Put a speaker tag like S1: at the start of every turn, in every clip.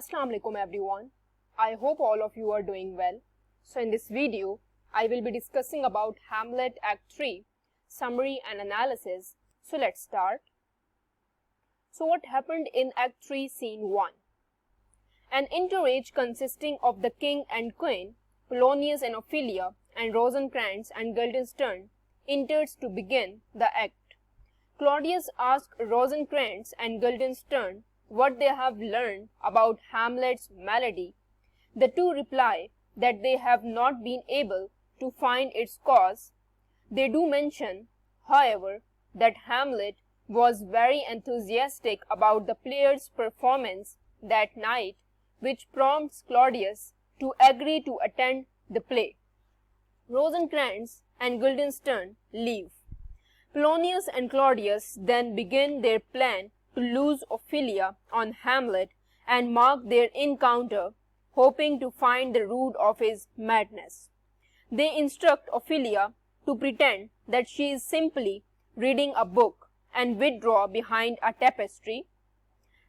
S1: Assalamu alaikum everyone. I hope all of you are doing well. So in this video, I will be discussing about Hamlet Act 3, summary and analysis. So let's start. So what happened in Act 3, Scene 1? An entourage consisting of the king and queen, Polonius and Ophelia, and Rosencrantz and Guildenstern enters to begin the act. Claudius asks Rosencrantz and Guildenstern what they have learned about Hamlet's malady. The two reply that they have not been able to find its cause. They do mention, however, that Hamlet was very enthusiastic about the player's performance that night, which prompts Claudius to agree to attend the play. Rosencrantz and Guildenstern leave. Polonius and Claudius then begin their plan to lose Ophelia on Hamlet and mark their encounter, hoping to find the root of his madness. They instruct Ophelia to pretend that she is simply reading a book and withdraw behind a tapestry.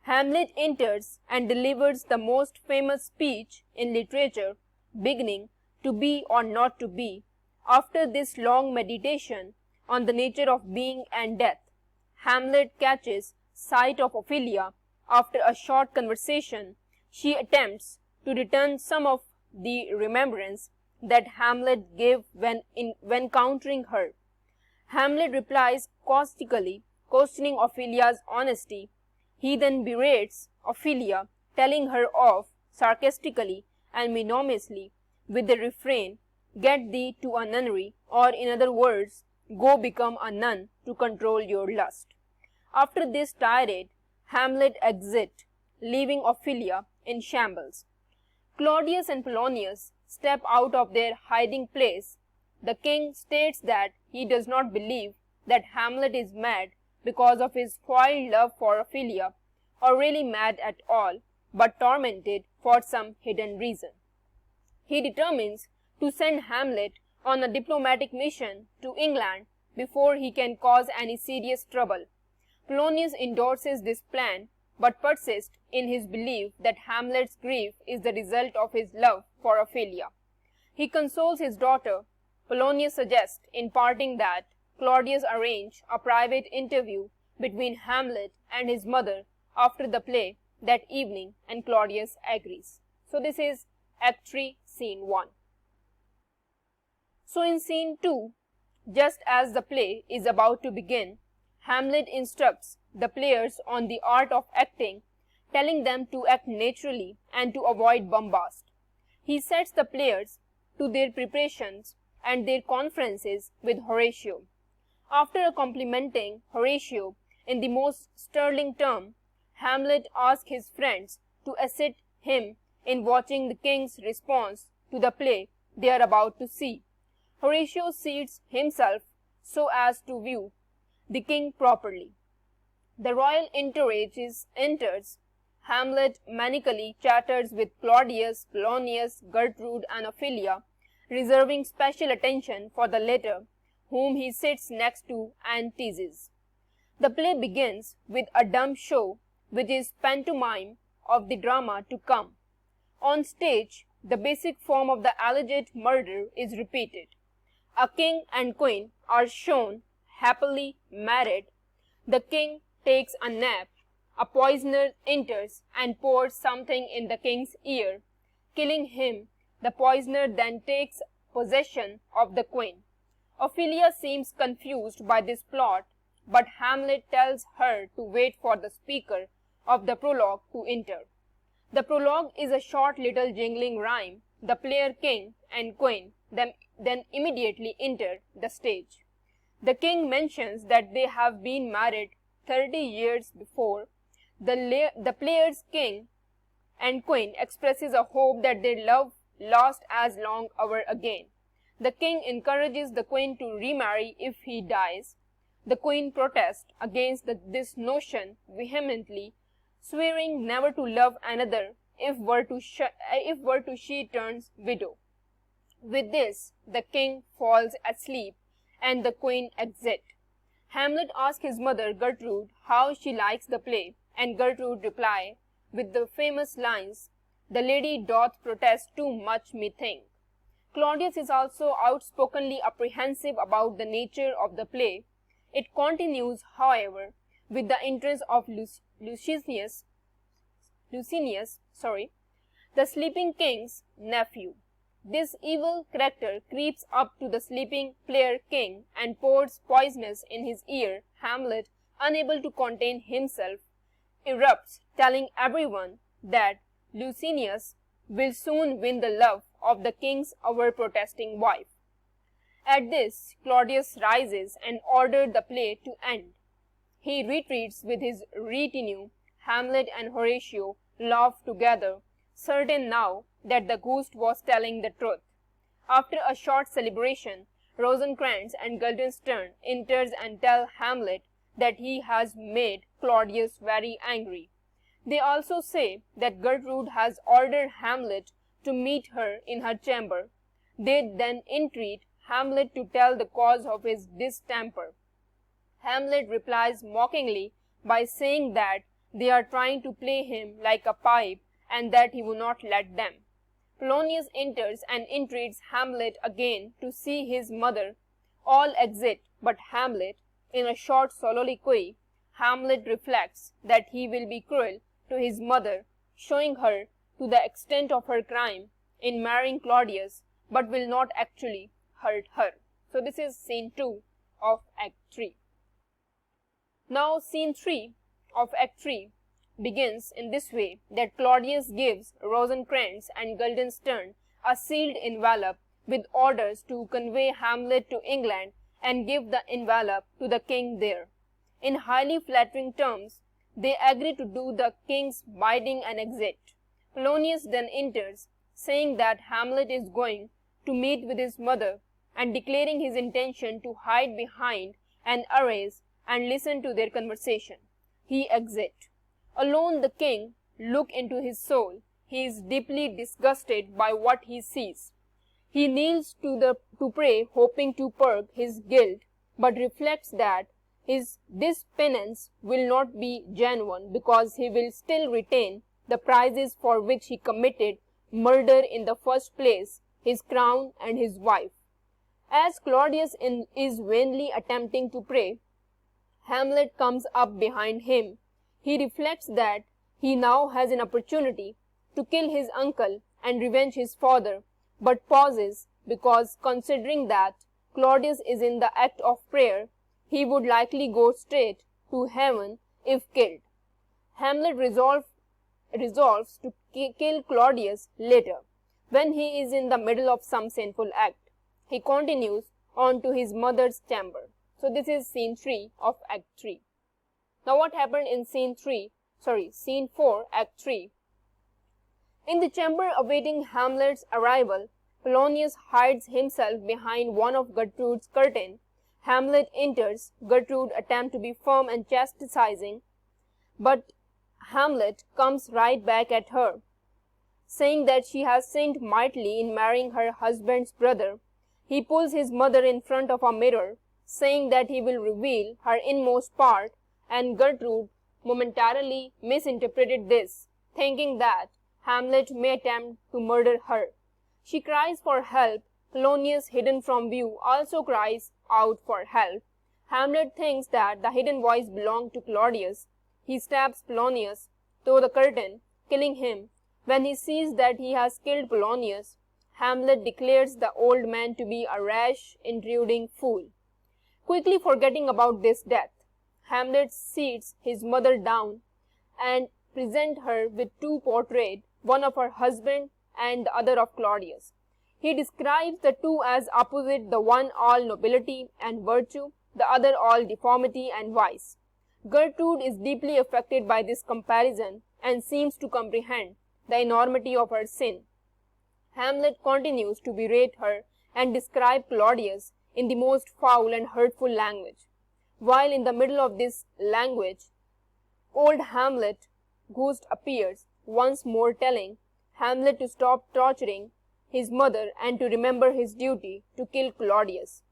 S1: Hamlet enters and delivers the most famous speech in literature, beginning "To be or not to be." After this long meditation on the nature of being and death, Hamlet catches sight of Ophelia. After a short conversation, she attempts to return some of the remembrance that Hamlet gave when countering her. Hamlet replies caustically, questioning Ophelia's honesty. He then berates Ophelia, telling her off sarcastically and menacingly with the refrain, "Get thee to a nunnery," or in other words, "Go become a nun to control your lust." After this tirade, Hamlet exits, leaving Ophelia in shambles. Claudius and Polonius step out of their hiding place. The king states that he does not believe that Hamlet is mad because of his foiled love for Ophelia, or really mad at all, but tormented for some hidden reason. He determines to send Hamlet on a diplomatic mission to England before he can cause any serious trouble. Polonius endorses this plan, but persists in his belief that Hamlet's grief is the result of his love for Ophelia. He consoles his daughter. Polonius suggests in parting that Claudius arrange a private interview between Hamlet and his mother after the play that evening, and Claudius agrees. So this is Act 3, Scene 1. So in Scene 2, just as the play is about to begin, Hamlet instructs the players on the art of acting, telling them to act naturally and to avoid bombast. He sets the players to their preparations and their conferences with Horatio. After complimenting Horatio in the most sterling term, Hamlet asks his friends to assist him in watching the king's response to the play they are about to see. Horatio seats himself so as to view the king properly. The royal entourage enters. Hamlet manically chatters with Claudius, Polonius, Gertrude, and Ophelia, reserving special attention for the latter, whom he sits next to and teases. The play begins with a dumb show, which is pantomime of the drama to come. On stage, the basic form of the alleged murder is repeated. A king and queen are shown happily married. The king takes a nap. A poisoner enters and pours something in the king's ear, killing him. The poisoner then takes possession of the queen. Ophelia seems confused by this plot, but Hamlet tells her to wait for the speaker of the prologue to enter. The prologue is a short little jingling rhyme. The player king and queen then immediately enter the stage. The king mentions that they have been married 30 years before. The players king and queen expresses a hope that their love last as long over again. The king encourages the queen to remarry if he dies. The queen protests against this notion vehemently, swearing never to love another if were to she turns widow. With this, the king falls asleep and the queen exits. Hamlet asks his mother Gertrude how she likes the play, and Gertrude replies, with the famous lines, "The lady doth protest too much, methink." Claudius is also outspokenly apprehensive about the nature of the play. It continues, however, with the entrance of Licinius, the sleeping king's nephew. This evil character creeps up to the sleeping player king and pours poisonous in his ear. Hamlet, unable to contain himself, erupts, telling everyone that Licinius will soon win the love of the king's over-protesting wife. At this, Claudius rises and orders the play to end. He retreats with his retinue. Hamlet and Horatio laugh together, certain now that the ghost was telling the truth. After a short celebration, Rosencrantz and Guildenstern enters and tell Hamlet that he has made Claudius very angry. They also say that Gertrude has ordered Hamlet to meet her in her chamber. They then entreat Hamlet to tell the cause of his distemper. Hamlet replies mockingly by saying that they are trying to play him like a pipe and that he will not let them. Polonius enters and entreats Hamlet again to see his mother. All exit but Hamlet. In a short soliloquy, Hamlet reflects that he will be cruel to his mother, showing her to the extent of her crime in marrying Claudius, but will not actually hurt her. So this is scene 2 of Act 3. Now scene 3 of Act 3 begins in this way, that Claudius gives Rosencrantz and Guildenstern a sealed envelope with orders to convey Hamlet to England and give the envelope to the king there. In highly flattering terms, they agree to do the king's bidding and exit. Polonius then enters, saying that Hamlet is going to meet with his mother and declaring his intention to hide behind an arras and listen to their conversation. He exits. Alone the king looks into his soul. He is deeply disgusted by what he sees. He kneels to pray, hoping to purge his guilt, but reflects that this penance will not be genuine, because he will still retain the prizes for which he committed murder in the first place, his crown and his wife. As Claudius is vainly attempting to pray, Hamlet comes up behind him. He reflects that he now has an opportunity to kill his uncle and revenge his father, but pauses because, considering that Claudius is in the act of prayer, he would likely go straight to heaven if killed. Hamlet resolves to kill Claudius later, when he is in the middle of some sinful act. He continues on to his mother's chamber. So this is scene 3 of Act 3. Now what happened in scene 4, Act 3? In the chamber awaiting Hamlet's arrival, Polonius hides himself behind one of Gertrude's curtains. Hamlet enters. Gertrude attempts to be firm and chastising, but Hamlet comes right back at her, saying that she has sinned mightily in marrying her husband's brother. He pulls his mother in front of a mirror, saying that he will reveal her inmost part, and Gertrude momentarily misinterpreted this, thinking that Hamlet may attempt to murder her. She cries for help. Polonius, hidden from view, also cries out for help. Hamlet thinks that the hidden voice belonged to Claudius. He stabs Polonius through the curtain, killing him. When he sees that he has killed Polonius, Hamlet declares the old man to be a rash, intruding fool. Quickly forgetting about this death, Hamlet sits his mother down and presents her with two portraits, one of her husband and the other of Claudius. He describes the two as opposite, the one all nobility and virtue, the other all deformity and vice. Gertrude is deeply affected by this comparison and seems to comprehend the enormity of her sin. Hamlet continues to berate her and describe Claudius in the most foul and hurtful language. While in the middle of this language, old Hamlet, ghost, appears, once more telling Hamlet to stop torturing his mother and to remember his duty to kill Claudius.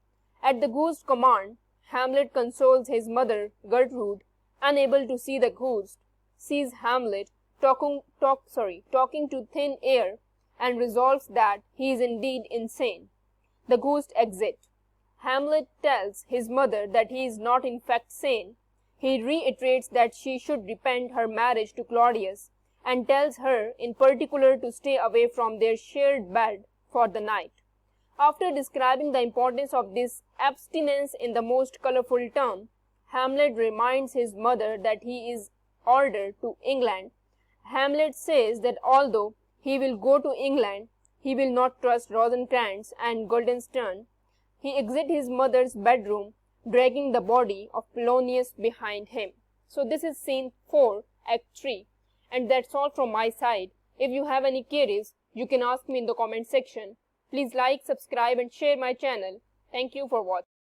S1: At the ghost's command, Hamlet consoles his mother. Gertrude, unable to see the ghost, sees Hamlet talking to thin air, and resolves that he is indeed insane. The ghosts exit. Hamlet tells his mother that he is not in fact sane. He reiterates that she should repent her marriage to Claudius and tells her in particular to stay away from their shared bed for the night. After describing the importance of this abstinence in the most colorful term, Hamlet reminds his mother that he is ordered to England. Hamlet says that although he will go to England, he will not trust Rosencrantz and Guildenstern. He exits his mother's bedroom, dragging the body of Polonius behind him. So this is scene 4, Act 3. And that's all from my side. If you have any queries, you can ask me in the comment section. Please like, subscribe and share my channel. Thank you for watching.